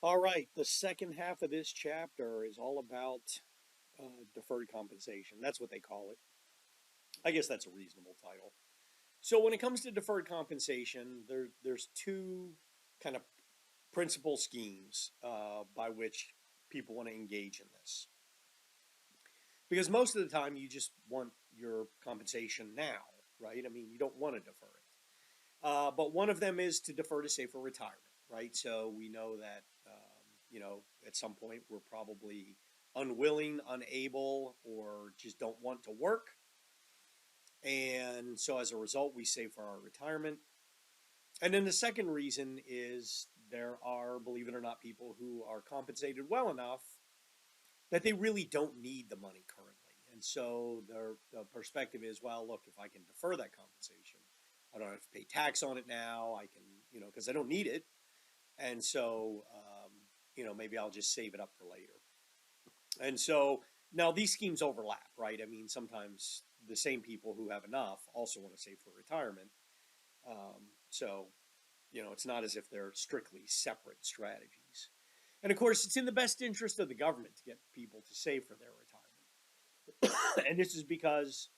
All right, the second half of this chapter is all about deferred compensation. That's what they call it. I guess that's a reasonable title. So when it comes to deferred compensation, there's two kind of principal schemes by which people want to engage in this. Because most of the time you just want your compensation now, right? I mean, you don't want to defer it. But one of them is to defer to save for retirement, right? So we know that, at some point we're probably unwilling, unable, or just don't want to work. And so as a result, we save for our retirement. And then the second reason is there are, believe it or not, people who are compensated well enough that they really don't need the money currently. And so the perspective is, well, look, if I can defer that compensation, I don't have to pay tax on it now. I can, because I don't need it. And so, maybe I'll just save it up for later. And so now these schemes overlap, right? I mean, sometimes the same people who have enough also want to save for retirement. So, it's not as if they're strictly separate strategies. And of course, it's in the best interest of the government to get people to save for their retirement. And this is because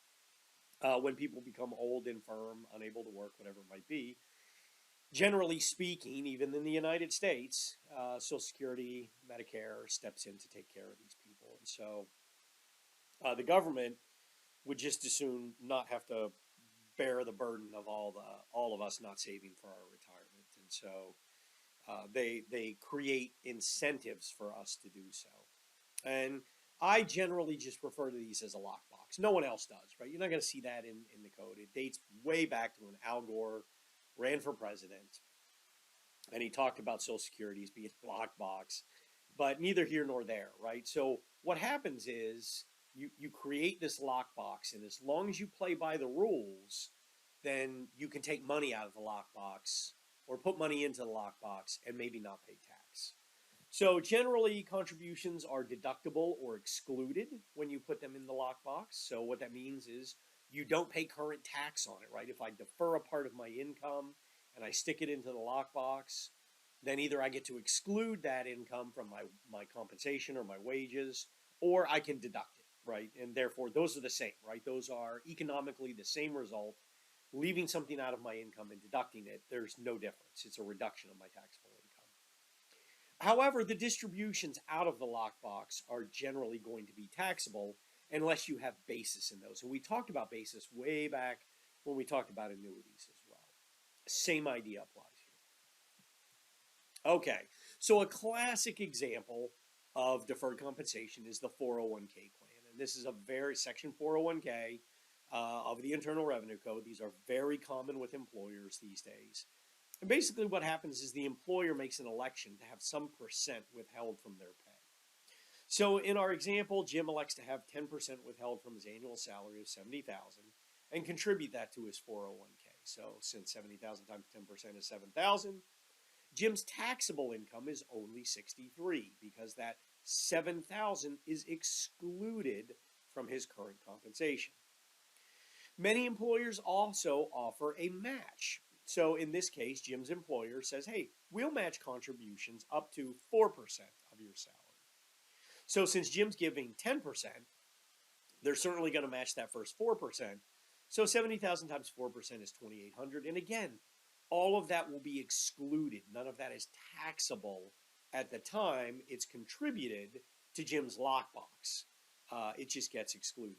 when people become old, infirm, unable to work, whatever it might be, generally speaking, even in the United States, Social Security, Medicare steps in to take care of these people. And so the government would just as soon not have to bear the burden of all of us not saving for our retirement. And so they create incentives for us to do so. And I generally just refer to these as a lockbox. No one else does, right? You're not going to see that in the code. It dates way back to when Al Gore ran for president, and he talked about Social Security as being a lockbox, but neither here nor there, right? So what happens is you create this lockbox, and as long as you play by the rules, then you can take money out of the lockbox or put money into the lockbox and maybe not pay tax. So generally, contributions are deductible or excluded when you put them in the lockbox. So what that means is you don't pay current tax on it, right? If I defer a part of my income and I stick it into the lockbox, then either I get to exclude that income from my compensation or my wages, or I can deduct it, right? And therefore, those are the same, right? Those are economically the same result. Leaving something out of my income and deducting it, there's no difference. It's a reduction of my taxable income. However, the distributions out of the lockbox are generally going to be taxable unless you have basis in those. And we talked about basis way back when we talked about annuities as well. Same idea applies here. Okay, so a classic example of deferred compensation is the 401k plan. And this is a very Section 401k of the Internal Revenue Code. These are very common with employers these days. And basically what happens is the employer makes an election to have some percent withheld from their pay. So in our example, Jim elects to have 10% withheld from his annual salary of $70,000 and contribute that to his 401k. So since 70,000 times 10% is 7,000, Jim's taxable income is only 63 because that 7,000 is excluded from his current compensation. Many employers also offer a match. So in this case, Jim's employer says, hey, we'll match contributions up to 4% of your salary. So since Jim's giving 10%, they're certainly going to match that first 4%. So 70,000 times 4% is 2,800. And again, all of that will be excluded. None of that is taxable at the time it's contributed to Jim's lockbox. It just gets excluded.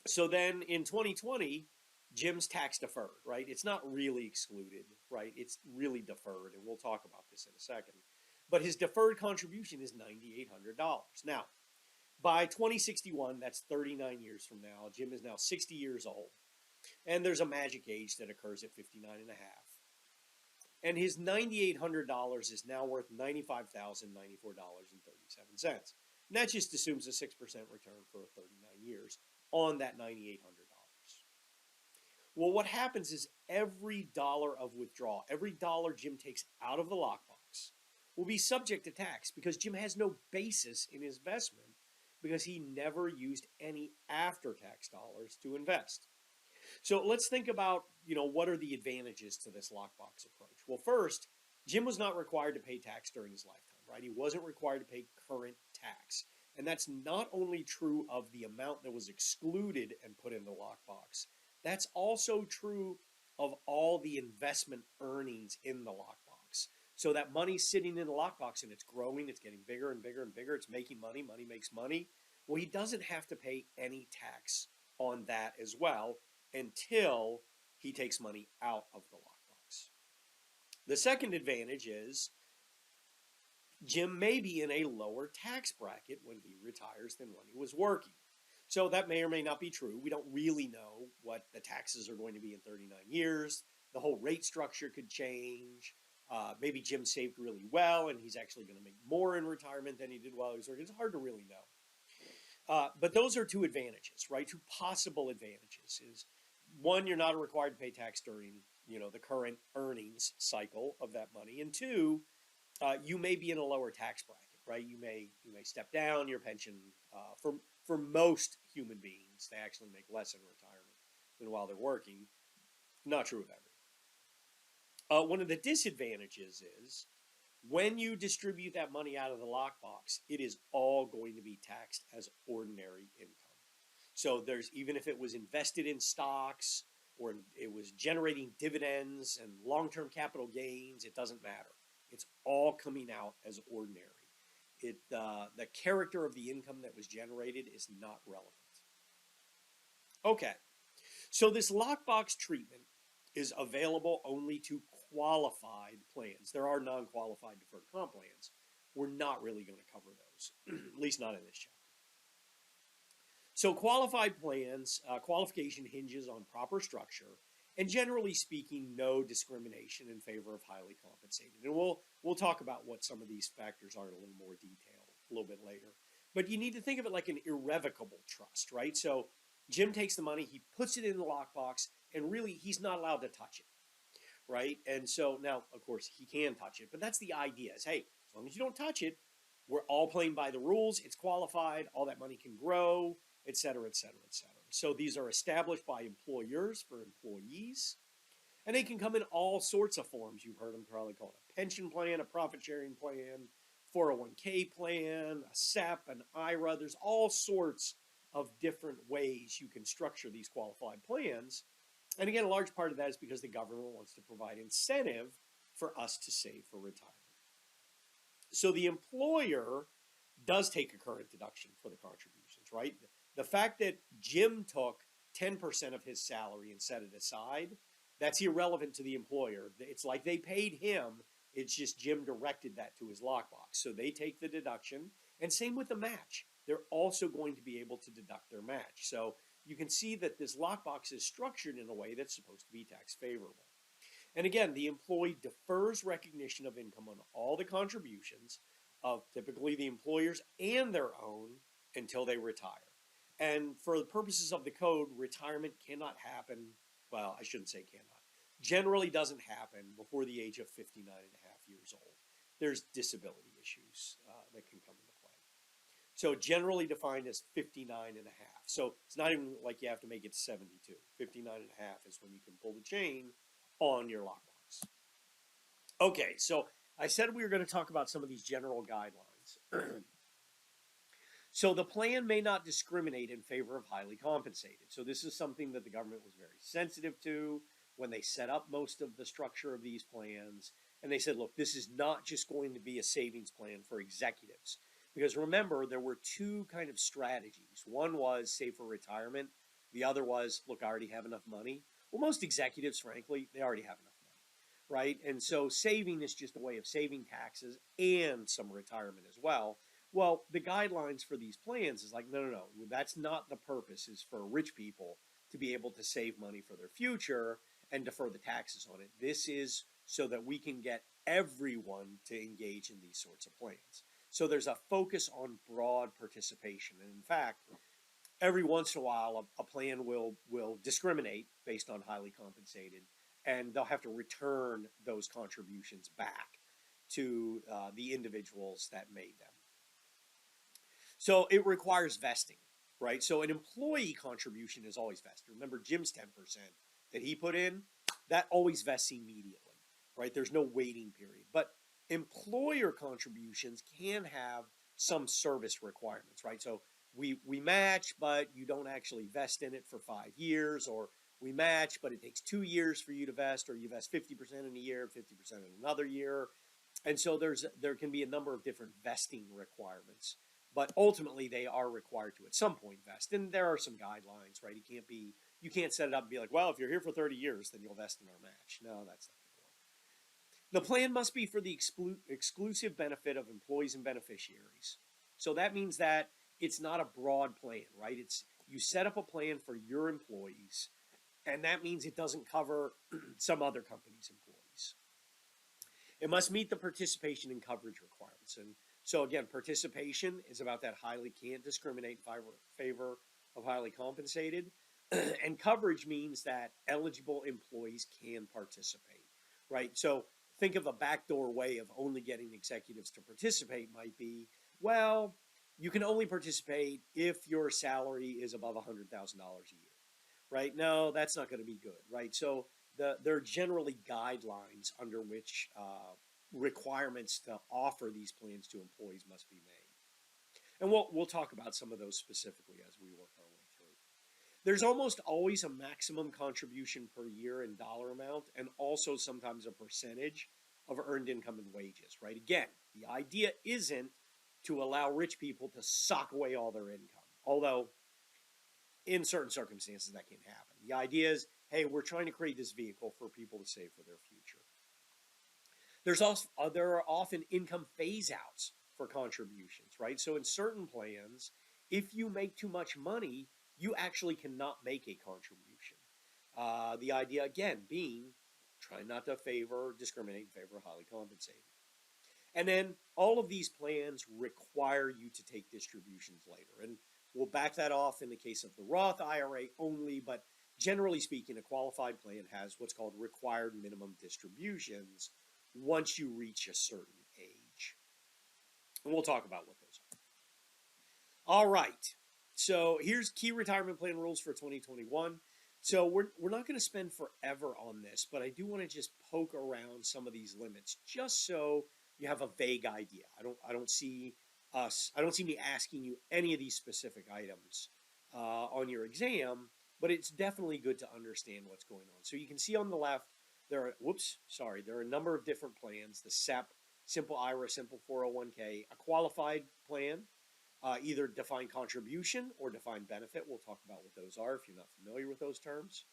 So then in 2020, Jim's tax deferred, right? It's not really excluded, right? It's really deferred, and we'll talk about this in a second. But his deferred contribution is $9,800. Now, by 2061, that's 39 years from now, Jim is now 60 years old. And there's a magic age that occurs at 59 and a half. And his $9,800 is now worth $95,094.37. And that just assumes a 6% return for 39 years on that $9,800. Well, what happens is every dollar of withdrawal, every dollar Jim takes out of the lockbox will be subject to tax because Jim has no basis in his investment because he never used any after-tax dollars to invest. So let's think about, what are the advantages to this lockbox approach? Well, first, Jim was not required to pay tax during his lifetime, right? He wasn't required to pay current tax. And that's not only true of the amount that was excluded and put in the lockbox, that's also true of all the investment earnings in the lockbox. So that money's sitting in the lockbox and it's growing, it's getting bigger and bigger and bigger, it's making money, money makes money. Well, he doesn't have to pay any tax on that as well until he takes money out of the lockbox. The second advantage is Jim may be in a lower tax bracket when he retires than when he was working. So that may or may not be true. We don't really know what the taxes are going to be in 39 years. The whole rate structure could change. Maybe Jim saved really well and he's actually going to make more in retirement than he did while he was working. It's hard to really know. But those are two advantages, right? Two possible advantages is one, you're not required to pay tax during, the current earnings cycle of that money. And two, you may be in a lower tax bracket, right? You may step down your pension. For most human beings, they actually make less in retirement than while they're working. Not true of everyone. One of the disadvantages is when you distribute that money out of the lockbox, it is all going to be taxed as ordinary income. So even if it was invested in stocks or it was generating dividends and long-term capital gains, it doesn't matter. It's all coming out as ordinary. The character of the income that was generated is not relevant. Okay, so this lockbox treatment is available only to qualified plans. There are non-qualified deferred comp plans. We're not really going to cover those, at least not in this chapter. So qualified plans, qualification hinges on proper structure and generally speaking, no discrimination in favor of highly compensated. And we'll talk about what some of these factors are in a little more detail a little bit later. But you need to think of it like an irrevocable trust, right? So Jim takes the money, he puts it in the lockbox, and really he's not allowed to touch it, right? And so now, of course, he can touch it, but that's the idea is, hey, as long as you don't touch it, we're all playing by the rules, it's qualified, all that money can grow, et cetera, et cetera, et cetera. So these are established by employers for employees, and they can come in all sorts of forms. You've heard them probably called a pension plan, a profit-sharing plan, 401k plan, a SEP, an IRA. There's all sorts of different ways you can structure these qualified plans. And again, a large part of that is because the government wants to provide incentive for us to save for retirement. So the employer does take a current deduction for the contributions, right? The fact that Jim took 10% of his salary and set it aside, that's irrelevant to the employer. It's like they paid him. It's just Jim directed that to his lockbox. So they take the deduction. And same with the match. They're also going to be able to deduct their match. So you can see that this lockbox is structured in a way that's supposed to be tax favorable. And again, the employee defers recognition of income on all the contributions of typically the employers and their own until they retire. And for the purposes of the code, retirement cannot happen, well, I shouldn't say cannot, generally doesn't happen before the age of 59 and a half years old. There's disability issues that can come into play. So generally defined as 59 and a half. So it's not even like you have to make it 72. 59 and a half is when you can pull the chain on your lockbox. Okay, so I said we were going to talk about some of these general guidelines. So the plan may not discriminate in favor of highly compensated. So this is something that the government was very sensitive to when they set up most of the structure of these plans. And they said, look, this is not just going to be a savings plan for executives. Because remember, there were two kind of strategies. One was save for retirement. The other was, look, I already have enough money. Well, most executives, frankly, they already have enough money, right? And so saving is just a way of saving taxes and some retirement as well. Well, the guidelines for these plans is like, no, that's not the purpose, is for rich people to be able to save money for their future and defer the taxes on it. This is so that we can get everyone to engage in these sorts of plans. So there's a focus on broad participation. And in fact, every once in a while, a plan will discriminate based on highly compensated, and they'll have to return those contributions back to the individuals that made them. So it requires vesting, right? So an employee contribution is always vested. Remember Jim's 10% that he put in, that always vests immediately. right? There's no waiting period. But employer contributions can have some service requirements, right? So we match, but you don't actually vest in it for 5 years, or we match, but it takes 2 years for you to vest, or you vest 50% in a year, 50% in another year. And so there can be a number of different vesting requirements, but ultimately they are required to at some point vest. And there are some guidelines, right? You can't set it up and be like, well, if you're here for 30 years, then you'll vest in our match. No, that's not going to work. The plan must be for the exclusive benefit of employees and beneficiaries. So that means that it's not a broad plan, right? It's you set up a plan for your employees, and that means it doesn't cover some other company's employees. It must meet the participation and coverage requirements. And so again, participation is about that highly can't discriminate in favor of highly compensated. And coverage means that eligible employees can participate, right? So think of a backdoor way of only getting executives to participate might be, well, you can only participate if your salary is above $100,000 a year, right? No, that's not going to be good, right? So there are generally guidelines under which requirements to offer these plans to employees must be made. And we'll talk about some of those specifically as we work our way through. There's almost always a maximum contribution per year in dollar amount, and also sometimes a percentage of earned income and wages, right? Again, the idea isn't to allow rich people to sock away all their income, although in certain circumstances that can happen. The idea is, hey, we're trying to create this vehicle for people to save for their future. There are often income phase outs for contributions, right? So in certain plans, if you make too much money, you actually cannot make a contribution. The idea, again, being try not to discriminate in favor of highly compensated. And then all of these plans require you to take distributions later. And we'll back that off in the case of the Roth IRA only, but generally speaking, a qualified plan has what's called required minimum distributions once you reach a certain age. And we'll talk about what those are. All right. So here's key retirement plan rules for 2021. So we're not going to spend forever on this, but I do want to just poke around some of these limits just so you have a vague idea. I don't see me asking you any of these specific items on your exam, but it's definitely good to understand what's going on. So you can see on the left, there are a number of different plans: the SEP, Simple IRA, Simple 401k, a qualified plan, either defined contribution or defined benefit. We'll talk about what those are if you're not familiar with those terms.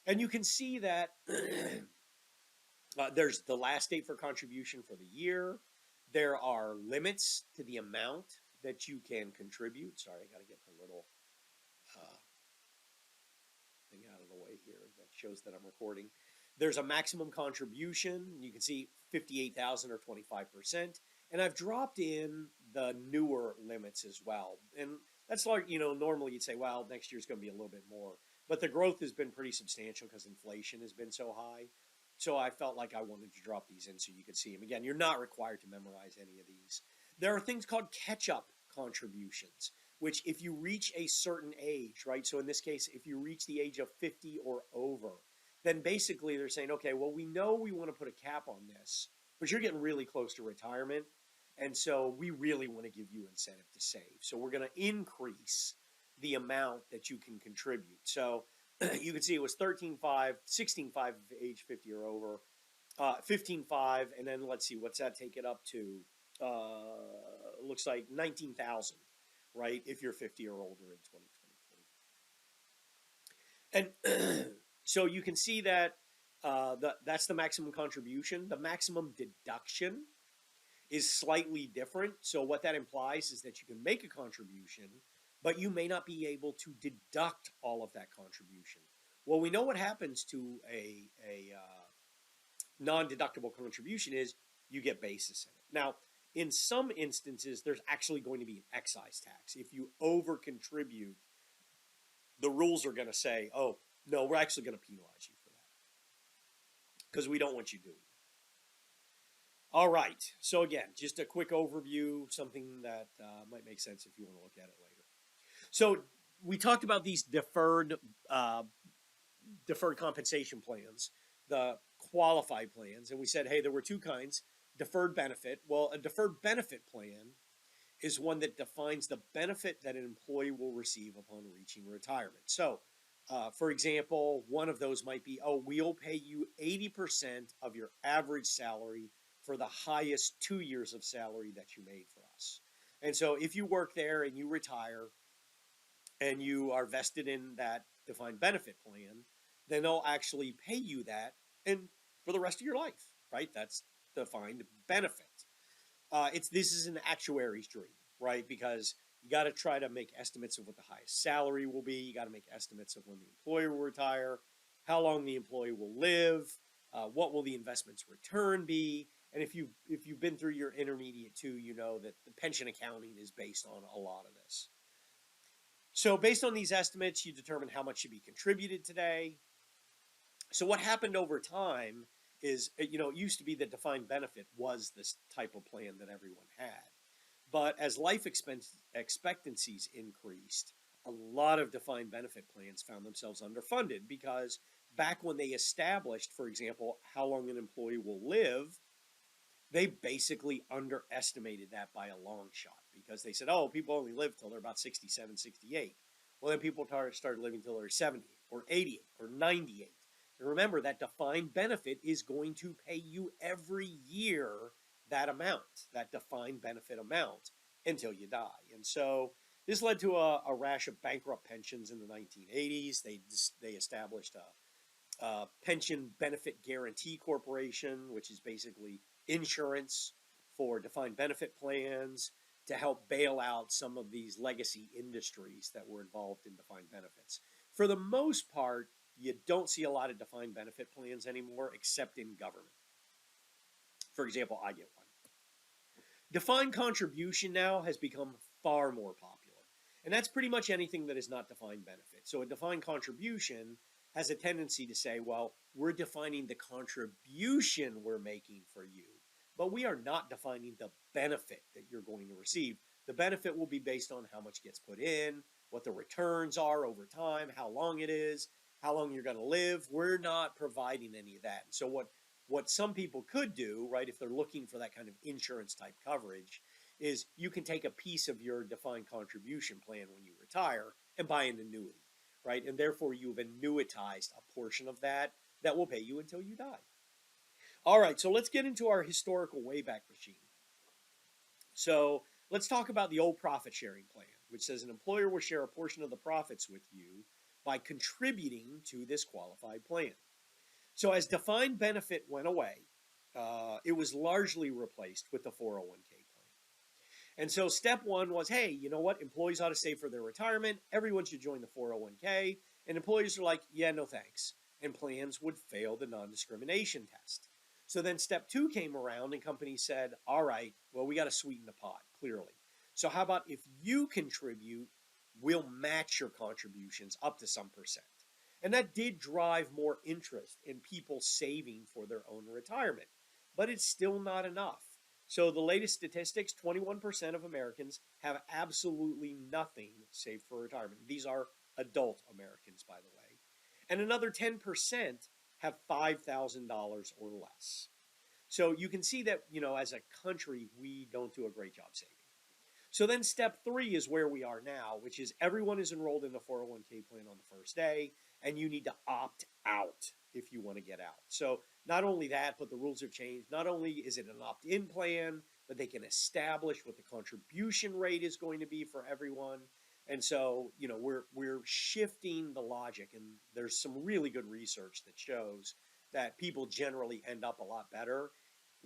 And you can see that there's the last date for contribution for the year. There are limits to the amount that you can contribute. Sorry, I got to get the little thing out of the way here that shows that I'm recording. There's a maximum contribution. You can see 58,000 or 25%. And I've dropped in the newer limits as well. And that's like, normally you'd say, well, next year's going to be a little bit more. But the growth has been pretty substantial because inflation has been so high. So I felt like I wanted to drop these in so you could see them. Again, you're not required to memorize any of these. There are things called catch-up contributions, which if you reach a certain age, right? So in this case, if you reach the age of 50 or over, then basically they're saying, okay, well, we know we want to put a cap on this, but you're getting really close to retirement. And so we really want to give you incentive to save. So we're going to increase the amount that you can contribute. So you can see it was 13.5, 16.5 age 50 or over, 15.5, and then let's see, what's that take it up to? Looks like 19,000, right? If you're 50 or older in 2023. And so you can see that that's the maximum contribution. The maximum deduction is slightly different. So what that implies is that you can make a contribution, but you may not be able to deduct all of that contribution. Well, we know what happens to a non-deductible contribution is you get basis in it. Now, in some instances, there's actually going to be an excise tax. If you over-contribute, the rules are going to say, oh, no, we're actually going to penalize you for that because we don't want you doing it. All right. So again, just a quick overview, something that might make sense if you want to look at it later. So we talked about these deferred compensation plans. the qualified plans, and we said, hey, there were two kinds: deferred benefit. Well, a deferred benefit plan is one that defines the benefit that an employee will receive upon reaching retirement. So, for example, one of those might be, oh, we'll pay you 80% of your average salary for the highest 2 years of salary that you made for us. And so if you work there and you retire and you are vested in that defined benefit plan, then they'll actually pay you that and for the rest of your life, right? That's defined benefit. This is an actuary's dream, right? Because you got to try to make estimates of what the highest salary will be. You got to make estimates of when the employer will retire, how long the employee will live, what will the investment's return be. And if you've been through your intermediate two, you know that the pension accounting is based on a lot of this. So based on these estimates, you determine how much should be contributed today. So what happened over time is, it used to be that defined benefit was this type of plan that everyone had. But as life expectancies increased, a lot of defined benefit plans found themselves underfunded because back when they established, for example, how long an employee will live, they basically underestimated that by a long shot because they said, oh, people only live till they're about 67, 68. Well, then people started living till they're 70 or 88 or 98. And remember, that defined benefit is going to pay you every year that amount, that defined benefit amount, until you die. And so this led to a rash of bankrupt pensions in the 1980s. They established a Pension Benefit Guarantee Corporation, which is basically insurance for defined benefit plans to help bail out some of these legacy industries that were involved in defined benefits. For the most part, you don't see a lot of defined benefit plans anymore, except in government. For example, I get one. Defined contribution now has become far more popular. And that's pretty much anything that is not defined benefit. So a defined contribution has a tendency to say, well, we're defining the contribution we're making for you, but we are not defining the benefit that you're going to receive. The benefit will be based on how much gets put in, what the returns are over time, how long it is, how long you're going to live. We're not providing any of that. So what some people could do, right, if they're looking for that kind of insurance type coverage, is you can take a piece of your defined contribution plan when you retire and buy an annuity, right? And therefore you've annuitized a portion of that will pay you until you die. All right, so let's get into our historical Wayback Machine. So let's talk about the old profit sharing plan, which says an employer will share a portion of the profits with you by contributing to this qualified plan. So as defined benefit went away, it was largely replaced with the 401k plan. And so step one was, hey, you know what? Employees ought to save for their retirement. Everyone should join the 401k. And employees are like, yeah, no thanks. And plans would fail the non-discrimination test. So then step two came around and companies said, all right, well, we got to sweeten the pot, clearly. So how about if you contribute, we'll match your contributions up to some percent. And that did drive more interest in people saving for their own retirement. But it's still not enough. So the latest statistics, 21% of Americans have absolutely nothing saved for retirement. These are adult Americans, by the way. And another 10% have $5,000 or less. So you can see that, as a country, we don't do a great job saving. So then step three is where we are now, which is everyone is enrolled in the 401k plan on the first day, and you need to opt out if you want to get out. So not only that, but the rules have changed. Not only is it an opt-in plan, but they can establish what the contribution rate is going to be for everyone. And so, we're shifting the logic, and there's some really good research that shows that people generally end up a lot better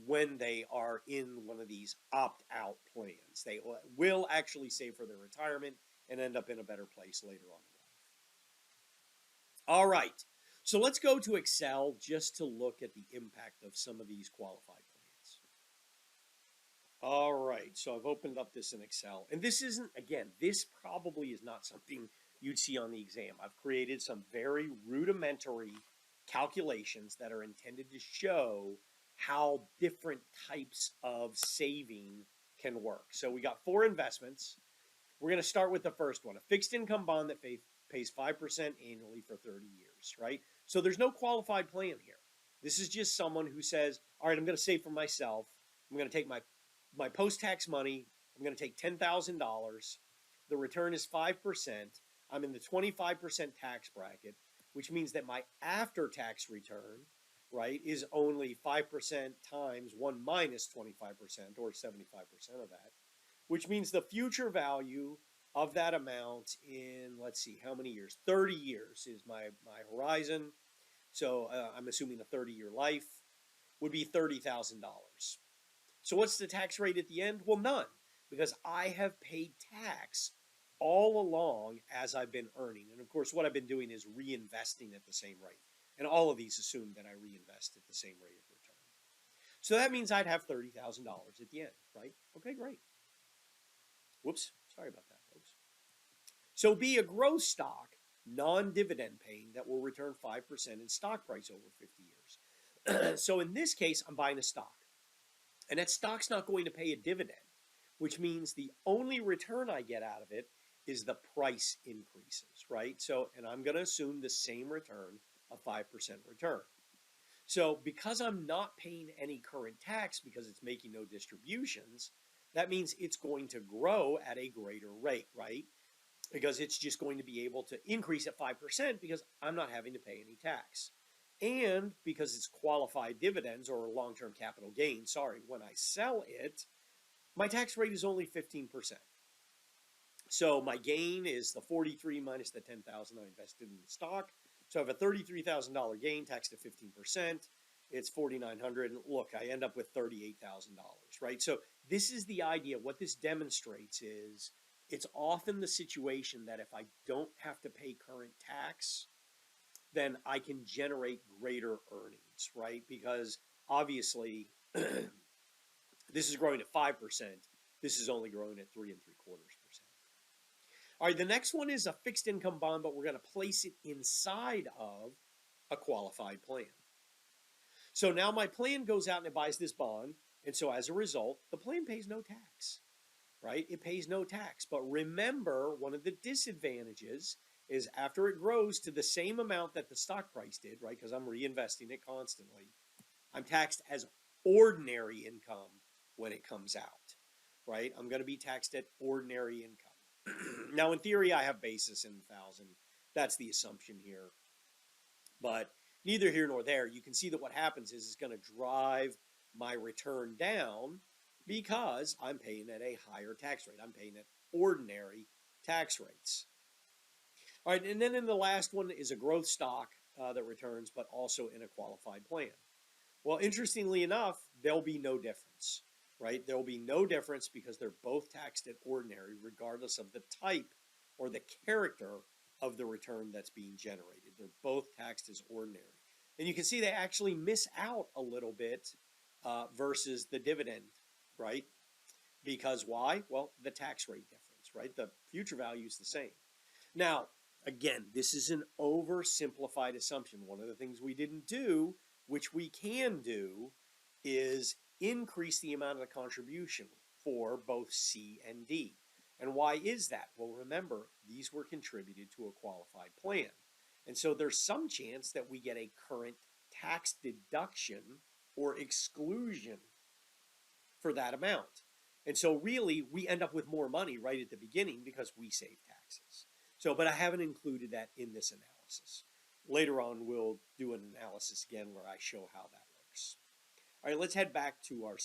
when they are in one of these opt-out plans. They will actually save for their retirement and end up in a better place later on in life. All right, so let's go to Excel just to look at the impact of some of these qualified plans. All right, so I've opened up this in Excel. And this isn't, again, this probably is not something you'd see on the exam. I've created some very rudimentary calculations that are intended to show how different types of saving can work. So we got 4 investments. We're going to start with the first one, a fixed income bond that pays 5% annually for 30 years, right? So there's no qualified plan here. This is just someone who says, all right, I'm going to save for myself. I'm going to take my post-tax money. I'm going to take $10,000. The return is 5%. I'm in the 25% tax bracket, which means that my after-tax return, right, is only 5% times 1 minus 25% or 75% of that, which means the future value of that amount in, let's see, how many years? 30 years is my horizon. So I'm assuming a 30-year life would be $30,000. So what's the tax rate at the end? Well, none, because I have paid tax all along as I've been earning. And of course, what I've been doing is reinvesting at the same rate. And all of these assume that I reinvest at the same rate of return. So that means I'd have $30,000 at the end, right? Okay, great. Whoops, sorry about that, folks. So be a growth stock, non-dividend paying, that will return 5% in stock price over 50 years. So in this case, I'm buying a stock. And that stock's not going to pay a dividend, which means the only return I get out of it is the price increases, right? So, and I'm going to assume the same return, a 5% return. So because I'm not paying any current tax because it's making no distributions, that means it's going to grow at a greater rate, right? Because it's just going to be able to increase at 5% because I'm not having to pay any tax. And because it's qualified dividends or long-term capital gain, when I sell it, my tax rate is only 15%. So my gain is the 43 minus the 10,000 I invested in the stock. So I have a $33,000 gain taxed at 15%. It's $4,900. And look, I end up with $38,000, right? So this is the idea. What this demonstrates is it's often the situation that if I don't have to pay current tax, then I can generate greater earnings, right? Because obviously this is growing at 5%. This is only growing at 3 3/4%. All right, the next one is a fixed income bond, but we're going to place it inside of a qualified plan. So now my plan goes out and it buys this bond. And so as a result, the plan pays no tax, right? It pays no tax. But remember, one of the disadvantages is after it grows to the same amount that the stock price did, right? Because I'm reinvesting it constantly, I'm taxed as ordinary income when it comes out, right? I'm going to be taxed at ordinary income. Now, in theory, I have basis in 1,000. That's the assumption here. But neither here nor there. You can see that what happens is it's going to drive my return down because I'm paying at a higher tax rate. I'm paying at ordinary tax rates. All right, and then in the last one is a growth stock that returns, but also in a qualified plan. Well, interestingly enough, there'll be no difference, right? There'll be no difference because they're both taxed at ordinary, regardless of the type or the character of the return that's being generated. They're both taxed as ordinary. And you can see they actually miss out a little bit versus the dividend, right? Because why? Well, the tax rate difference, right? The future value is the same. Now, again, this is an oversimplified assumption. One of the things we didn't do, which we can do, is increase the amount of the contribution for both C and D. And why is that? Well, remember, these were contributed to a qualified plan. And so there's some chance that we get a current tax deduction or exclusion for that amount. And so really, we end up with more money right at the beginning because we save taxes. So, but I haven't included that in this analysis. Later on, we'll do an analysis again where I show how that works. All right, let's head back to our...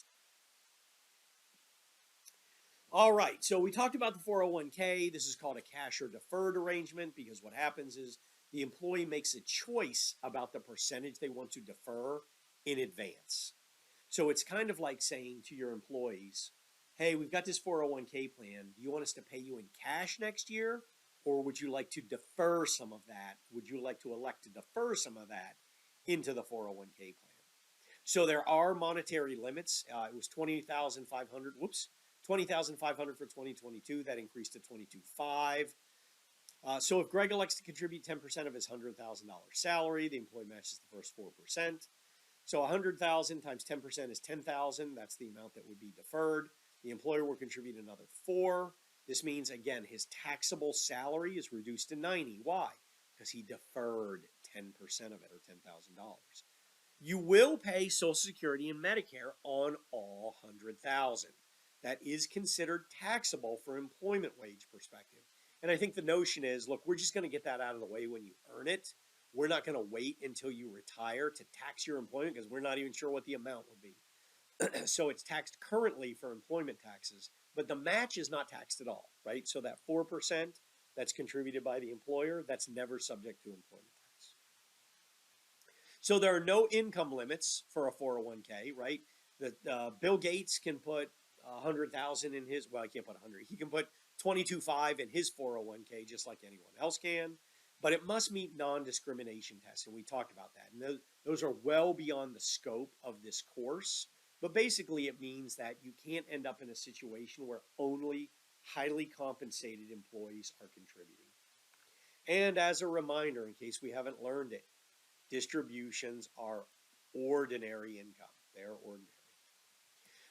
All right, so we talked about the 401k. This is called a cash or deferred arrangement because what happens is the employee makes a choice about the percentage they want to defer in advance. So it's kind of like saying to your employees, hey, we've got this 401k plan. Do you want us to pay you in cash next year? Or would you like to defer some of that? Would you like to elect to defer some of that into the 401k plan? So there are monetary limits. It was $20,500. $20,500 for 2022. That increased to $22,500. So if Greg elects to contribute 10% of his $100,000 salary, the employee matches the first 4%. So 100,000 times 10% is 10,000. That's the amount that would be deferred. The employer will contribute another 4. This means, again, his taxable salary is reduced to 90. Why? Because he deferred 10% of it, or $10,000. You will pay Social Security and Medicare on all 100,000. That is considered taxable for employment wage perspective. And I think the notion is, look, we're just going to get that out of the way when you earn it. We're not going to wait until you retire to tax your employment because we're not even sure what the amount will be. So it's taxed currently for employment taxes, but the match is not taxed at all, right? So that 4% that's contributed by the employer, that's never subject to employment tax. So there are no income limits for a 401k, right? Bill Gates can put 100,000 in his, well, I can't put 100. He can put 22.5 in his 401k just like anyone else can, but it must meet non-discrimination tests, and we talked about that. And those are well beyond the scope of this course, but basically it means that you can't end up in a situation where only highly compensated employees are contributing. And as a reminder, in case we haven't learned it, distributions are ordinary income. They're ordinary.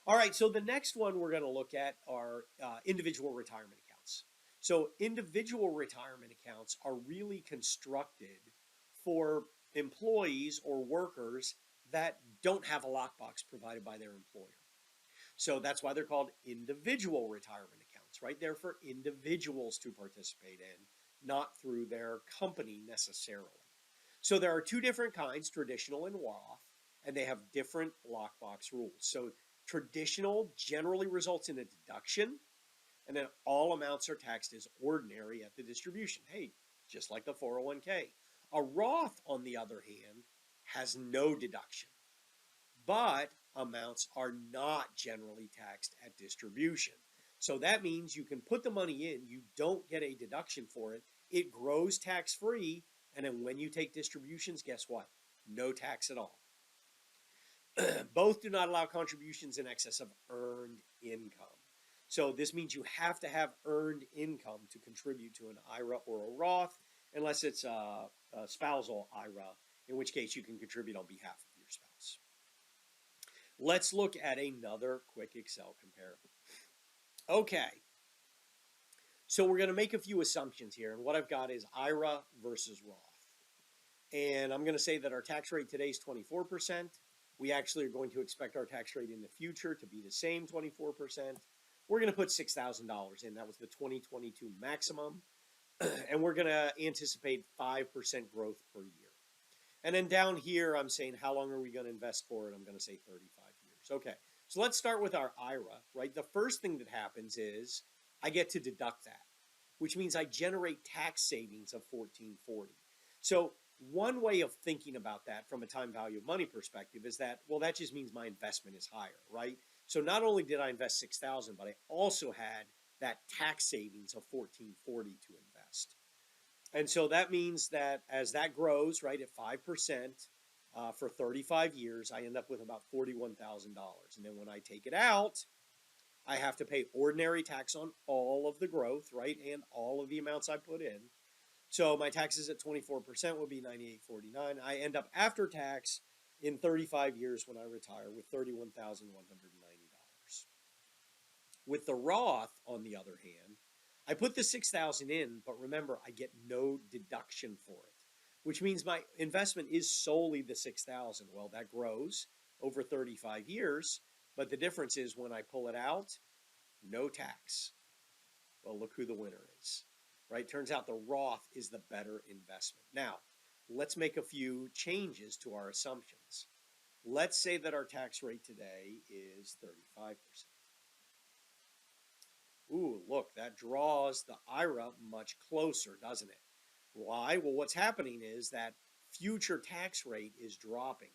All right, so the next one we're going to look at are individual retirement accounts. So individual retirement accounts are really constructed for employees or workers that don't have a lockbox provided by their employer. So that's why they're called individual retirement accounts, right? They're for individuals to participate in, not through their company necessarily. So there are two different kinds, traditional and Roth, and they have different lockbox rules. So traditional generally results in a deduction, and then all amounts are taxed as ordinary at the distribution. Hey, just like the 401k. A Roth, on the other hand, has no deduction, but amounts are not generally taxed at distribution. So that means you can put the money in, you don't get a deduction for it, it grows tax-free, and then when you take distributions, guess what? No tax at all. Both do not allow contributions in excess of earned income. So this means you have to have earned income to contribute to an IRA or a Roth, unless it's a spousal IRA, in which case you can contribute on behalf of your spouse. Let's look at another quick Excel comparison. Okay, so we're going to make a few assumptions here, and what I've got is IRA versus Roth. And I'm going to say that our tax rate today is 24%. We actually are going to expect our tax rate in the future to be the same 24%. We're going to put $6,000 in. That was the 2022 maximum. And we're going to anticipate 5% growth per year. And then down here, I'm saying, how long are we going to invest for it? I'm going to say 35 years. Okay, so let's start with our IRA, right? The first thing that happens is I get to deduct that, which means I generate tax savings of $1,440. So one way of thinking about that from a time value of money perspective is that, well, that just means my investment is higher, right? So not only did I invest $6,000, but I also had that tax savings of $1,440 to invest. And so that means that as that grows, right, at 5% for 35 years, I end up with about $41,000. And then when I take it out, I have to pay ordinary tax on all of the growth, right, and all of the amounts I put in. So my taxes at 24% would be $98.49. I end up after tax in 35 years when I retire with $31,190. With the Roth, on the other hand, I put the $6,000 in, but remember, I get no deduction for it, which means my investment is solely the $6,000. Well, that grows over 35 years, but the difference is when I pull it out, no tax. Well, look who the winner is, right? Turns out the Roth is the better investment. Now, let's make a few changes to our assumptions. Let's say that our tax rate today is 35%. Ooh, look, that draws the IRA much closer, doesn't it? Why? Well, what's happening is that future tax rate is dropping,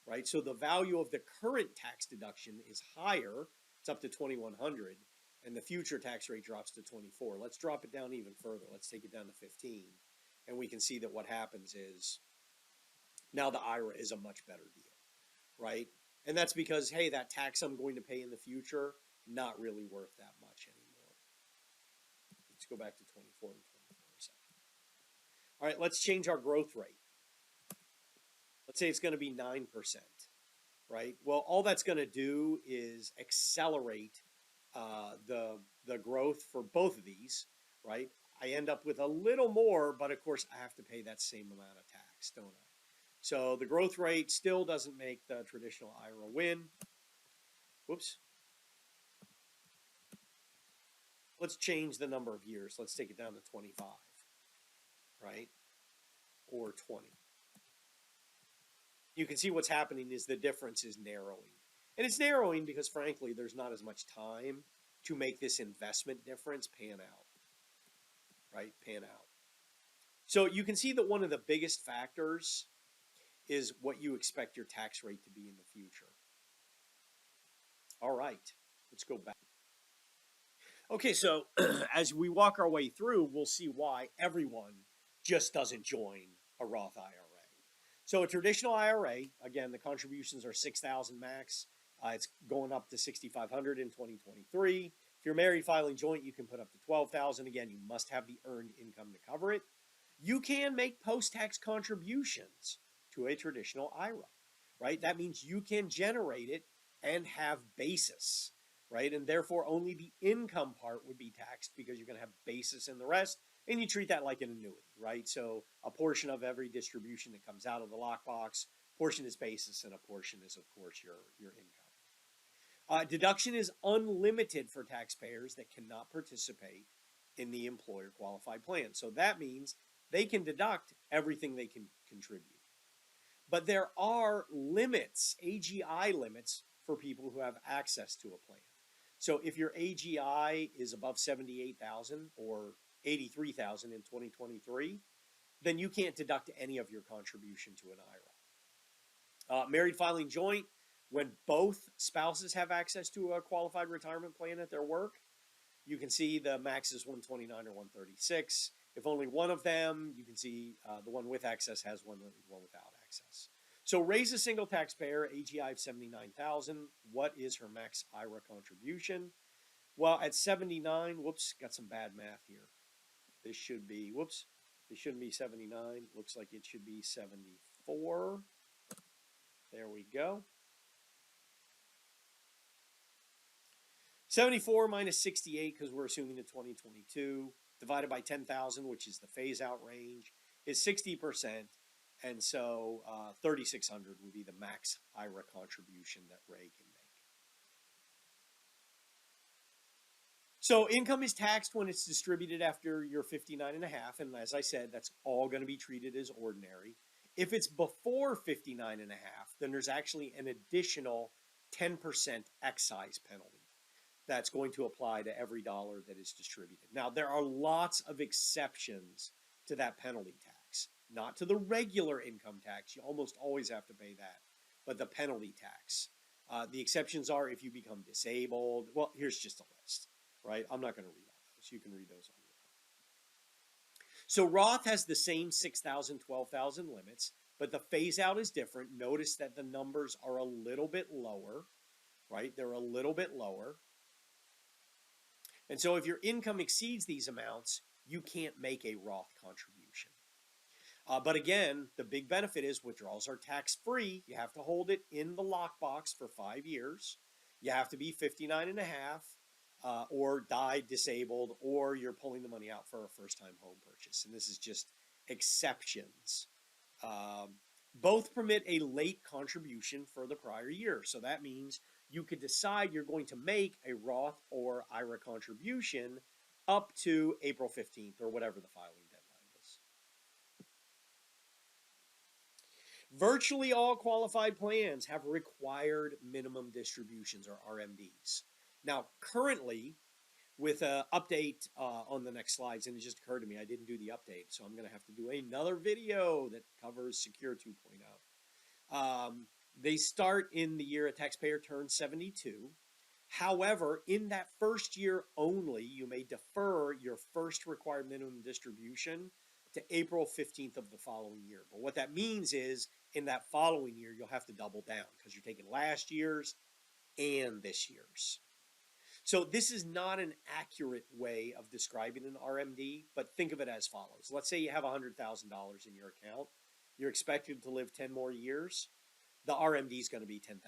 right? So the value of the current tax deduction is higher. It's up to $2,100, and the future tax rate drops to 24. Let's drop it down even further. Let's take it down to 15, and we can see that what happens is now the IRA is a much better deal, right? And that's because, hey, that tax I'm going to pay in the future, not really worth that much anymore. Let's go back to 24 and 24 a second. All right, let's change our growth rate. Let's say it's going to be 9%, right? Well, all that's going to do is accelerate the growth for both of these, right? I end up with a little more, but of course I have to pay that same amount of tax, don't I? So the growth rate still doesn't make the traditional IRA win. Whoops. Let's change the number of years. Let's take it down to 25, right? Or 20. You can see what's happening is the difference is narrowing. And it's narrowing because, frankly, there's not as much time to make this investment difference pan out, right? Pan out. So you can see that one of the biggest factors is what you expect your tax rate to be in the future. All right, let's go back. Okay, so as we walk our way through, we'll see why everyone just doesn't join a Roth IRA. So a traditional IRA, again, the contributions are $6,000 max. It's going up to $6,500 in 2023. If you're married filing joint, you can put up to $12,000. Again, you must have the earned income to cover it. You can make post-tax contributions to a traditional IRA, right? That means you can generate it and have basis, right? And therefore, only the income part would be taxed because you're going to have basis in the rest, and you treat that like an annuity, right? So a portion of every distribution that comes out of the lockbox, portion is basis, and a portion is, of course, your income. Deduction is unlimited for taxpayers that cannot participate in the employer qualified plan. So that means they can deduct everything they can contribute. But there are limits, AGI limits, for people who have access to a plan. So if your AGI is above 78,000 or 83,000 in 2023, then you can't deduct any of your contribution to an IRA. Married filing joint, when both spouses have access to a qualified retirement plan at their work, you can see the max is 129 or 136. If only one of them, you can see the one with access has one without access. So raise a single taxpayer, AGI of 79,000. What is her max IRA contribution? Well, at 79, whoops, got some bad math here. This should be, whoops, it shouldn't be 79. Looks like it should be 74. There we go. 74 minus 68, because we're assuming the 2022, divided by 10,000, which is the phase-out range, is 60%. And so 3,600 would be the max IRA contribution that Ray can make. So income is taxed when it's distributed after you're 59 and a half. And as I said, that's all going to be treated as ordinary. If it's before 59 and a half, then there's actually an additional 10% excise penalty that's going to apply to every dollar that is distributed. Now, there are lots of exceptions to that penalty tax, not to the regular income tax. You almost always have to pay that, but the penalty tax. The exceptions are if you become disabled. Well, here's just a list, right? I'm not going to read all those. You can read those on your own. So Roth has the same 6,000, 12,000 limits, but the phase out is different. Notice that the numbers are a little bit lower, right? They're a little bit lower. And so if your income exceeds these amounts, you can't make a Roth contribution. But again, the big benefit is withdrawals are tax-free. You have to hold it in the lockbox for 5 years. You have to be 59 and a half or died disabled, or you're pulling the money out for a first-time home purchase. And this is just exceptions. Both permit a late contribution for the prior year. So that means you could decide you're going to make a Roth or IRA contribution up to April 15th or whatever the filing deadline is. Virtually all qualified plans have required minimum distributions or RMDs. Now, currently, with an update on the next slides, and it just occurred to me I didn't do the update, so I'm going to have to do another video that covers Secure 2.0. They start in the year a taxpayer turns 72. However, in that first year only, you may defer your first required minimum distribution to April 15th of the following year. But what that means is in that following year, you'll have to double down because you're taking last year's and this year's. So this is not an accurate way of describing an RMD, but think of it as follows. Let's say you have $100,000 in your account. You're expected to live 10 more years. The RMD is going to be $10,000,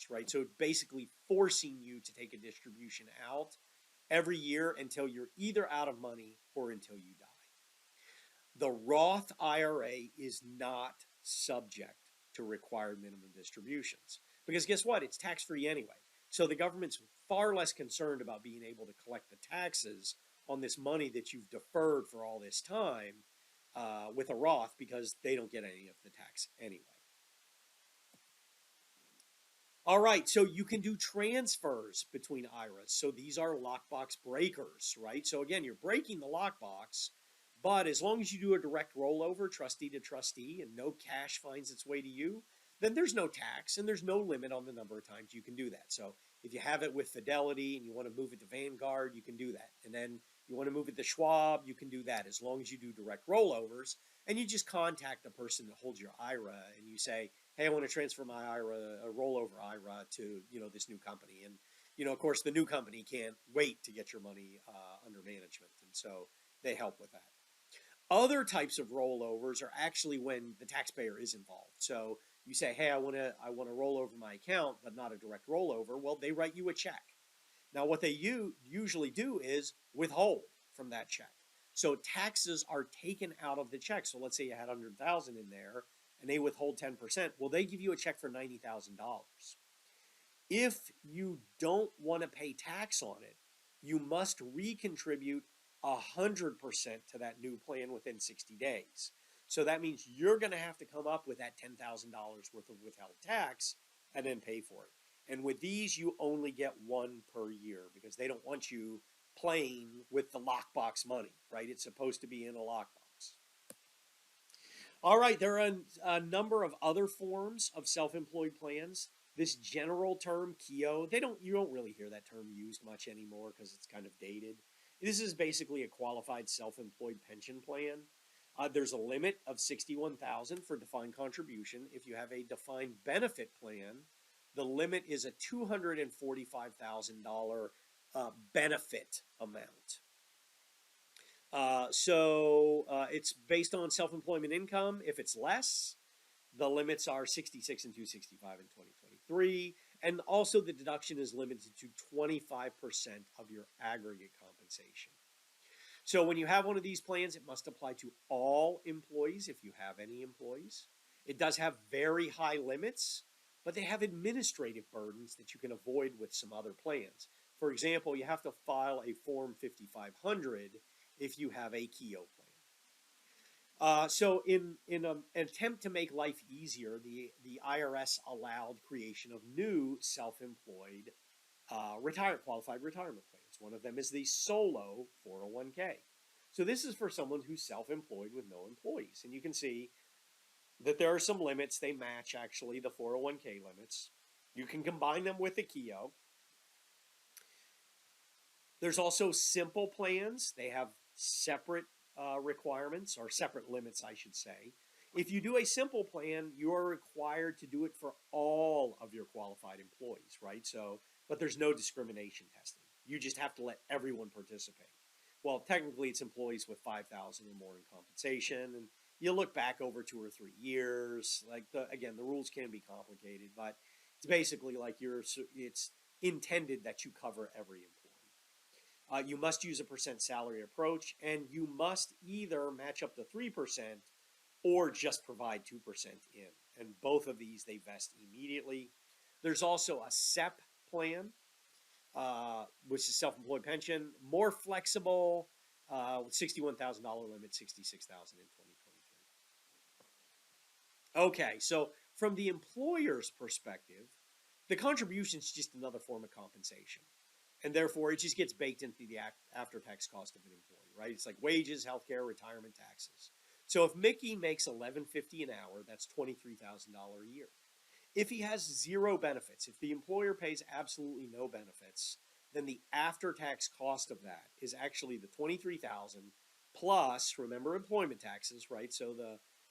right? So basically forcing you to take a distribution out every year until you're either out of money or until you die. The Roth IRA is not subject to required minimum distributions. Because guess what? It's tax-free anyway. So the government's far less concerned about being able to collect the taxes on this money that you've deferred for all this time with a Roth, because they don't get any of the tax anyway. All right, so you can do transfers between IRAs. So these are lockbox breakers, right? So again, you're breaking the lockbox, but as long as you do a direct rollover, trustee to trustee, and no cash finds its way to you, then there's no tax and there's no limit on the number of times you can do that. So if you have it with Fidelity and you want to move it to Vanguard, you can do that. And then you want to move it to Schwab, you can do that as long as you do direct rollovers. And you just contact the person that holds your IRA and you say, hey, I want to transfer my IRA, a rollover IRA to, this new company. And, of course, the new company can't wait to get your money under management. And so they help with that. Other types of rollovers are actually when the taxpayer is involved. So you say, hey, I want to roll over my account, but not a direct rollover. Well, they write you a check. Now, what they usually do is withhold from that check. So taxes are taken out of the check. So let's say you had $100,000 in there and they withhold 10%. Well, they give you a check for $90,000. If you don't want to pay tax on it, you must recontribute 100% to that new plan within 60 days. So that means you're going to have to come up with that $10,000 worth of withheld tax and then pay for it. And with these, you only get one per year because they don't want you playing with the lockbox money, right? It's supposed to be in a lockbox. All right, there are a number of other forms of self-employed plans. This general term, KEO, you don't really hear that term used much anymore because it's kind of dated. This is basically a qualified self-employed pension plan. There's a limit of $61,000 for defined contribution. If you have a defined benefit plan, the limit is a $245,000 benefit amount. So it's based on self-employment income. If it's less, the limits are $66,000 and $265,000 in 2023. And also the deduction is limited to 25% of your aggregate compensation. So when you have one of these plans, it must apply to all employees if you have any employees. It does have very high limits, but they have administrative burdens that you can avoid with some other plans. For example, you have to file a Form 5500 if you have a KEO plan. So in an attempt to make life easier, the IRS allowed creation of new self-employed qualified retirement plans. One of them is the solo 401k. So this is for someone who's self-employed with no employees. And you can see that there are some limits. They match actually the 401k limits. You can combine them with the KEO. There's also simple plans. They have separate requirements, or separate limits, I should say. If you do a simple plan, you are required to do it for all of your qualified employees, right? But there's no discrimination testing. You just have to let everyone participate. Well, technically it's employees with $5,000 or more in compensation, and you look back over 2 or 3 years. Again, the rules can be complicated, but it's basically like it's intended that you cover every employee. You must use a percent salary approach, and you must either match up to 3% or just provide 2% in. And both of these, they vest immediately. There's also a SEP plan, which is self-employed pension, more flexible, with $61,000 limit, $66,000 in 2023. Okay, so from the employer's perspective, the contribution is just another form of compensation. And therefore, it just gets baked into the after-tax cost of an employee, right? It's like wages, healthcare, retirement, taxes. So if Mickey makes $11.50 an hour, that's $23,000 a year. If he has zero benefits, if the employer pays absolutely no benefits, then the after-tax cost of that is actually the $23,000 plus, remember, employment taxes, right? So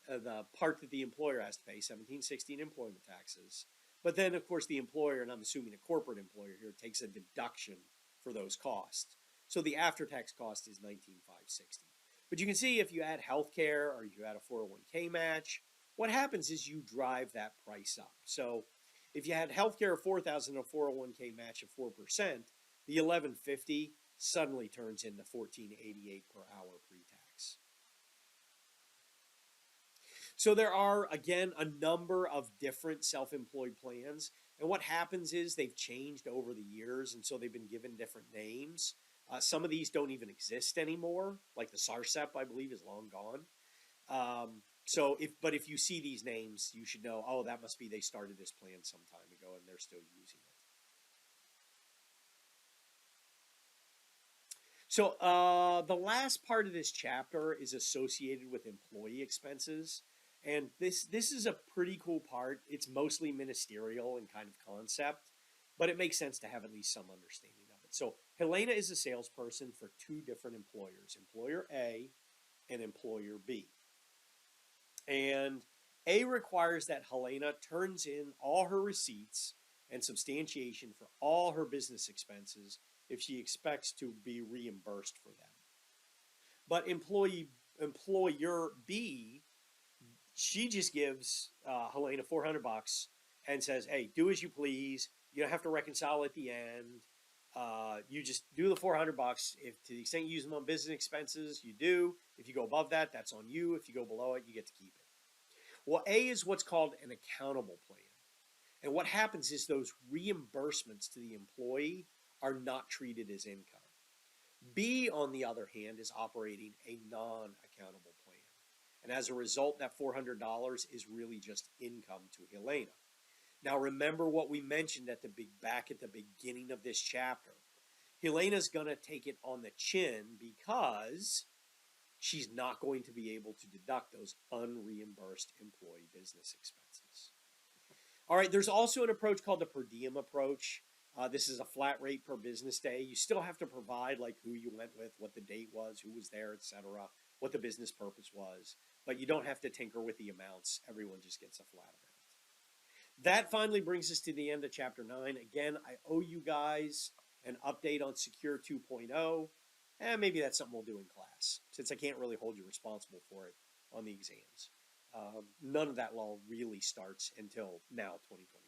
the part that the employer has to pay, 1716 employment taxes. But then, of course, the employer, and I'm assuming a corporate employer here, takes a deduction for those costs. So the after-tax cost is $19,560. But you can see if you add healthcare or you add a 401k match, what happens is you drive that price up. So if you had healthcare of $4,000 and a 401k match of 4%, the $11.50 suddenly turns into $14.88 per hour pre-tax. So there are, again, a number of different self-employed plans. And what happens is they've changed over the years, and so they've been given different names. Some of these don't even exist anymore, like the SARSEP, I believe, is long gone. But if you see these names, you should know, oh, that must be they started this plan some time ago and they're still using it. So the last part of this chapter is associated with employee expenses. And this is a pretty cool part. It's mostly ministerial in kind of concept, but it makes sense to have at least some understanding of it. So Helena is a salesperson for two different employers, employer A and employer B. And A requires that Helena turns in all her receipts and substantiation for all her business expenses if she expects to be reimbursed for them. But employer B, she just gives Helena $400 and says, "Hey, do as you please. You don't have to reconcile at the end. You just do the $400. If to the extent you use them on business expenses, you do. If you go above that, that's on you. If you go below it, you get to keep it." Well, A is what's called an accountable plan. And what happens is those reimbursements to the employee are not treated as income. B, on the other hand, is operating a non-accountable plan. And as a result, that $400 is really just income to Helena. Now, remember what we mentioned back at the beginning of this chapter. Helena's going to take it on the chin because she's not going to be able to deduct those unreimbursed employee business expenses. All right, there's also an approach called the per diem approach. This is a flat rate per business day. You still have to provide like who you went with, what the date was, who was there, etc., what the business purpose was, but you don't have to tinker with the amounts. Everyone just gets a flat amount. That finally brings us to the end of Chapter 9. Again, I owe you guys an update on Secure 2.0, and maybe that's something we'll do in class, since I can't really hold you responsible for it on the exams. None of that law really starts until now, 2020.